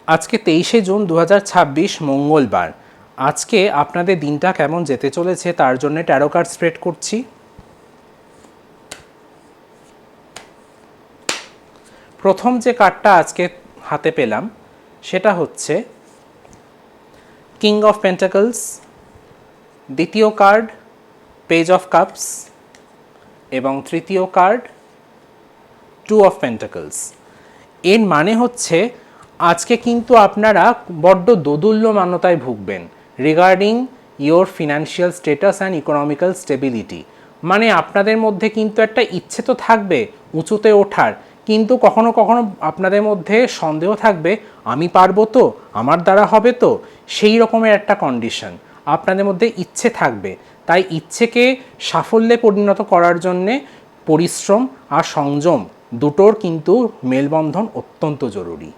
আজকে 23শে জুন 2026 মঙ্গলবার। আজকে আপনাদের দিনটা কেমন যেতে চলেছে তার জন্য ট্যারো কার্ড স্প্রেড করছি। প্রথম যে কার্ডটা আজকে হাতে পেলাম সেটা হচ্ছে কিং অফ পেন্টাকলস, দ্বিতীয় কার্ড পেজ অফ কাপস এবং তৃতীয় কার্ড টু অফ পেন্টাকলস। এর মানে হচ্ছে আজকে কিন্তু আপনারা বড্ড দোদুল্যমানতায় ভুগবেন regarding your financial status and economical stability. মানে আপনাদের মধ্যে কিন্তু একটা ইচ্ছে তো থাকবে উঁচুতে ওঠার, কিন্তু কখনো কখনো আপনাদের মধ্যে সন্দেহ থাকবে আমি পারবো তো, আমার দ্বারা হবে তো, সেই রকমের একটা কন্ডিশন আপনাদের মধ্যে ইচ্ছে থাকবে। তাই ইচ্ছেকে সাফল্যে পরিণত করার জন্যে পরিশ্রম আর সংযম দুটোর কিন্তু মেলবন্ধন অত্যন্ত জরুরি।